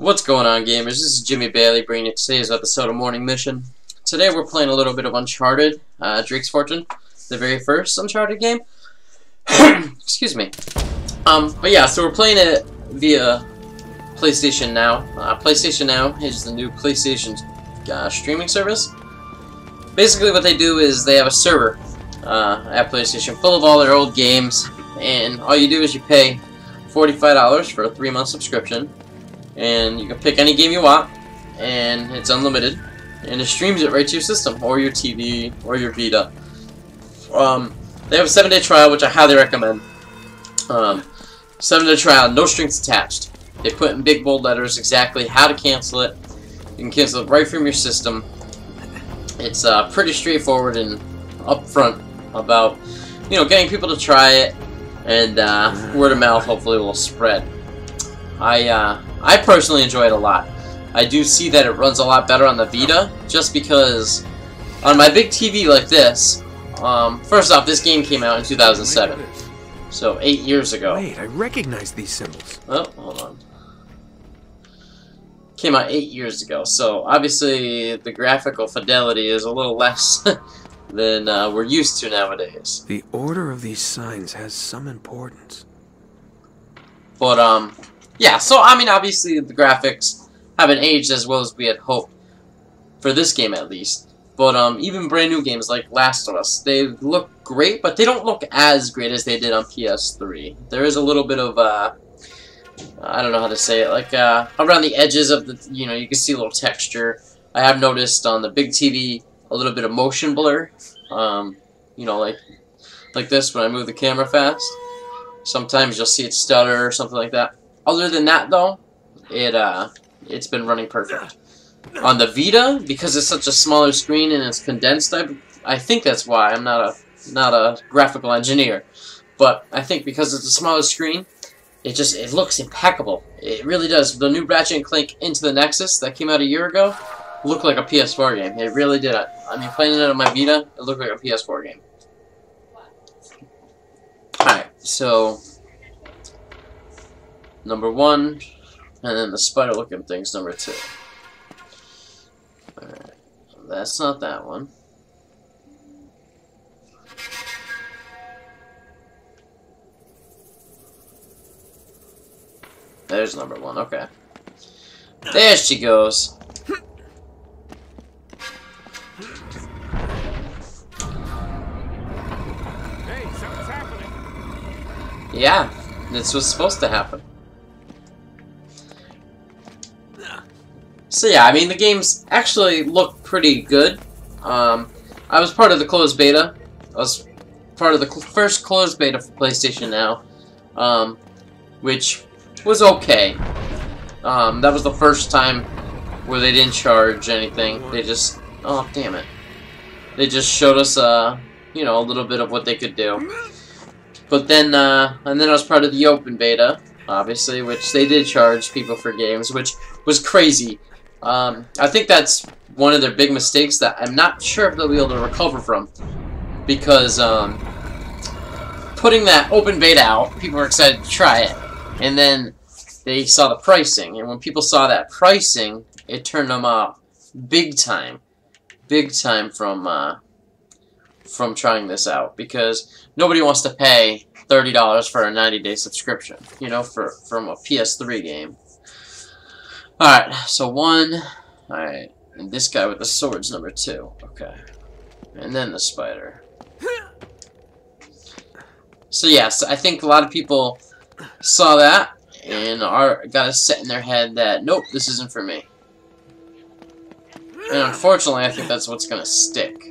What's going on, gamers? This is Jimmy Bailey bringing you today's episode of Morning Mission. Today we're playing a little bit of Uncharted, Drake's Fortune, the very first Uncharted game. Excuse me. But yeah, so we're playing it via PlayStation Now. PlayStation Now is the new PlayStation streaming service. Basically what they do is they have a server at PlayStation full of all their old games, and all you do is you pay $45 for a 3-month subscription, and you can pick any game you want, and it's unlimited, and it streams it right to your system, or your TV, or your Vita. They have a 7-day trial, which I highly recommend. 7-day trial, no strings attached. They put in big bold letters exactly how to cancel it. You can cancel it right from your system. It's pretty straightforward and upfront about, you know, getting people to try it, and word of mouth hopefully will spread. I personally enjoy it a lot. I do see that it runs a lot better on the Vita, just because on my big TV like this, first off, this game came out in 2007, so 8 years ago. Wait, I recognize these symbols. Oh, hold on. Came out 8 years ago, so obviously the graphical fidelity is a little less than we're used to nowadays. The order of these signs has some importance. But yeah, so I mean, obviously the graphics haven't aged as well as we had hoped for this game, at least. But even brand new games like Last of Us, they look great, but they don't look as great as they did on PS3. There is a little bit of I don't know how to say it, like around the edges of the, you know, you can see a little texture. I have noticed on the big TV a little bit of motion blur. You know, like this when I move the camera fast. Sometimes you'll see it stutter or something like that. Other than that, though, it's been running perfect. On the Vita, because it's such a smaller screen and it's condensed, I think that's why. I'm not a graphical engineer, but I think because it's a smaller screen, it looks impeccable. It really does. The new Ratchet & Clank Into the Nexus that came out a year ago looked like a PS4 game. It really did. I mean, playing it on my Vita, it looked like a PS4 game. Alright, so number 1, and then the spider-looking thing's number 2. Alright, that's not that one. There's number 1, okay. There she goes. Hey, something's happening. Yeah, this was supposed to happen. So yeah, I mean, the games actually look pretty good. I was part of the closed beta. I was part of the first closed beta for PlayStation Now, which was okay. That was the first time where they didn't charge anything. They just, oh damn it, they just showed us you know, a little bit of what they could do. But then and then I was part of the open beta, obviously, which they did charge people for games, which was crazy. I think that's one of their big mistakes that I'm not sure if they'll be able to recover from, because putting that open beta out, people were excited to try it, and then they saw the pricing, and when people saw that pricing, it turned them off big time from trying this out, because nobody wants to pay $30 for a 90-day subscription, you know, from a PS3 game. Alright, so 1, alright, and this guy with the sword's number 2, okay, and then the spider. So yes, I think a lot of people saw that and got it set in their head that, nope, this isn't for me. And unfortunately, I think that's what's gonna stick.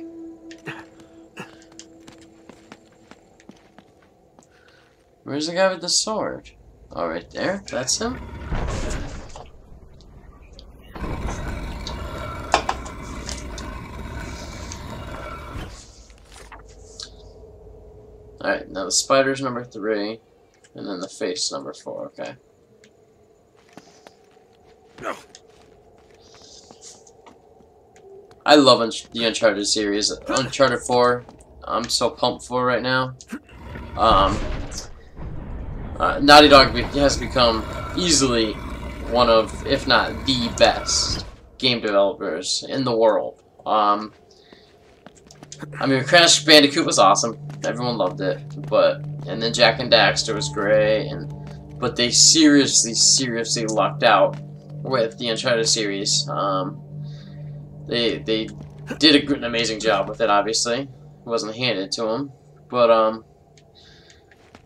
Where's the guy with the sword? Oh, right there? That's him? Alright, now the spider's number 3, and then the face number 4, okay. I love the Uncharted series. Uncharted 4, I'm so pumped for right now. Naughty Dog has become easily one of, if not the best game developers in the world. I mean, Crash Bandicoot was awesome. Everyone loved it. And then Jak and Daxter was great. But they seriously lucked out with the Uncharted series. They did an amazing job with it. Obviously, it wasn't handed to them. But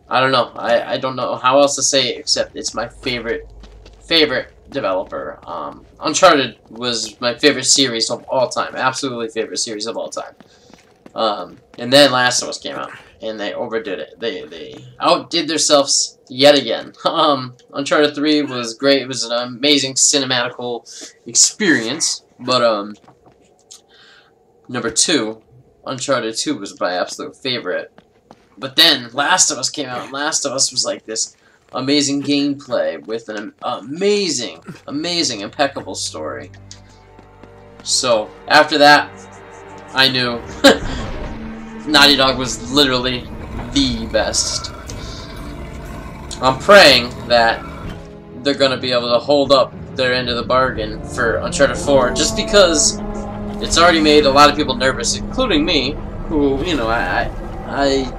I don't know. I don't know how else to say it except it's my favorite developer. Uncharted was my favorite series of all time. Absolutely favorite series of all time. And then Last of Us came out, and they overdid it. They outdid themselves yet again. Uncharted 3 was great. It was an amazing cinematical experience. But number 2, Uncharted 2 was my absolute favorite. But then Last of Us came out, and Last of Us was like this amazing gameplay with an amazing, impeccable story. So after that, I knew Naughty Dog was literally the best. I'm praying that they're going to be able to hold up their end of the bargain for Uncharted 4, just because it's already made a lot of people nervous, including me, who, you know, I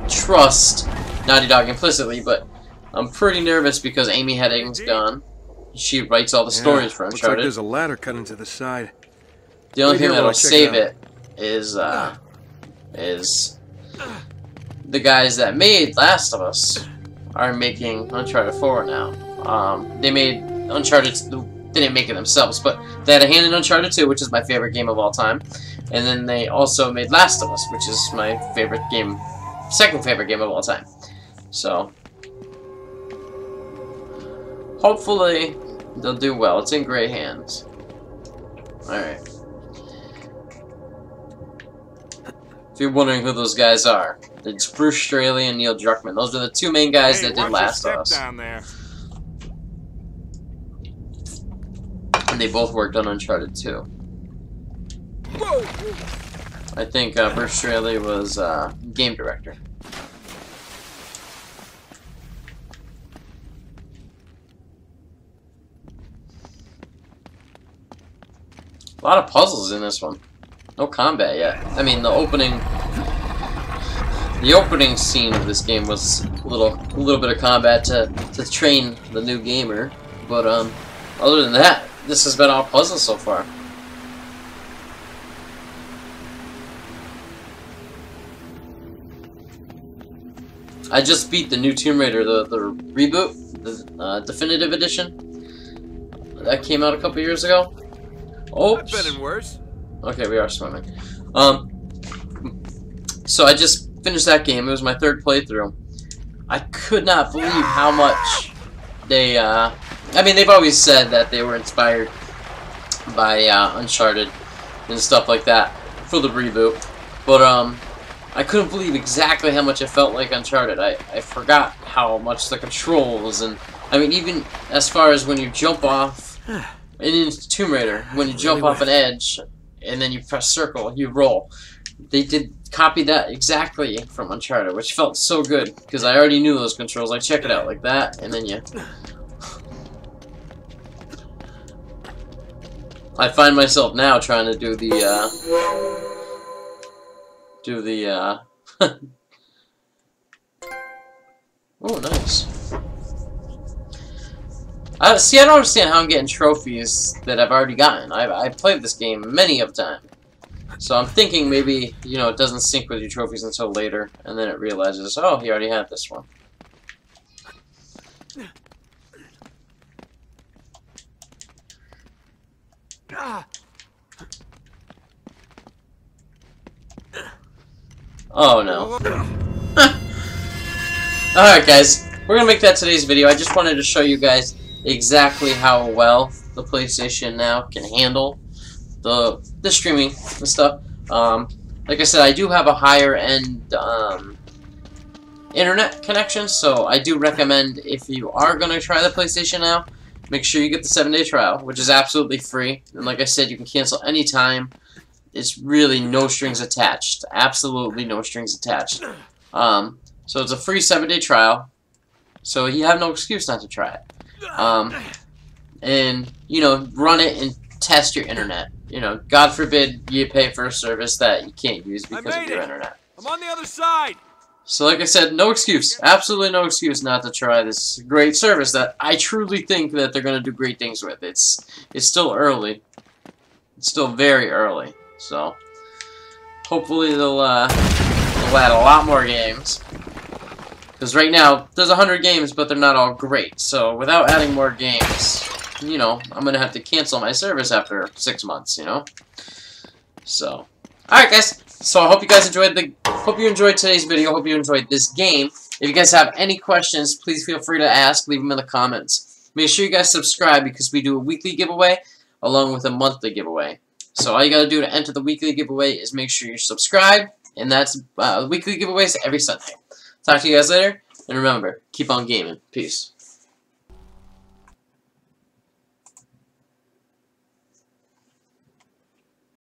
trust Naughty Dog implicitly, but I'm pretty nervous because Amy Hennig's gone. She writes all the stories for Uncharted. Looks like there's a ladder cut into the side. The only thing that'll save it is the guys that made Last of Us are making Uncharted 4 now. They made Uncharted. They didn't make it themselves, but they had a hand in Uncharted 2, which is my favorite game of all time. And then they also made Last of Us, which is my favorite game, second favorite game of all time. So hopefully they'll do well. It's in great hands. Alright. If you're wondering who those guys are, it's Bruce Straley and Neil Druckmann. Those are the two main guys that did Last of Us. Down there. And they both worked on Uncharted 2. Whoa. I think Bruce Straley was game director. A lot of puzzles in this one. No combat yet. I mean, the opening scene of this game was a little bit of combat to train the new gamer, but other than that, this has been all puzzles so far. I just beat the new Tomb Raider, the reboot, the definitive edition that came out a couple years ago. Oops. I've been in worse. Okay, we are swimming. So I just finished that game. It was my third playthrough. I could not believe how much they, I mean, they've always said that they were inspired by Uncharted and stuff like that for the reboot. But I couldn't believe exactly how much it felt like Uncharted. I forgot how much the controls, and I mean, even as far as when you jump off in Tomb Raider, when you jump off an edge and then you press circle, you roll. They did copy that exactly from Uncharted, which felt so good because I already knew those controls. Like, check it out, like that, and then you. I find myself now trying to do the oh, nice. See, I don't understand how I'm getting trophies that I've already gotten. I've played this game many of times. So I'm thinking maybe, you know, it doesn't sync with your trophies until later, and then it realizes, oh, he already had this one. Oh, no. Alright, guys. We're going to make that today's video. I just wanted to show you guys exactly how well the PlayStation now can handle the streaming and stuff. Like I said, I do have a higher end internet connection, so I do recommend, if you are going to try the PlayStation now, make sure you get the 7-day trial, which is absolutely free. And like I said, you can cancel anytime. It's really no strings attached. Absolutely no strings attached. So it's a free 7-day trial, so you have no excuse not to try it. and, you know, run it and test your internet. You know, God forbid you pay for a service that you can't use because of your internet. I'm on the other side. So like I said, no excuse. Absolutely no excuse not to try this great service that I truly think that they're going to do great things with. It's still early. It's still very early. So hopefully they'll add a lot more games. Because right now, there's 100 games, but they're not all great. So without adding more games, you know, I'm going to have to cancel my service after 6 months, you know? So, alright guys. So I hope you guys enjoyed today's video. Hope you enjoyed this game. If you guys have any questions, please feel free to ask. Leave them in the comments. Make sure you guys subscribe because we do a weekly giveaway along with a monthly giveaway. So all you got to do to enter the weekly giveaway is make sure you subscribe. And that's weekly giveaways every Sunday. Talk to you guys later. And remember, keep on gaming. Peace.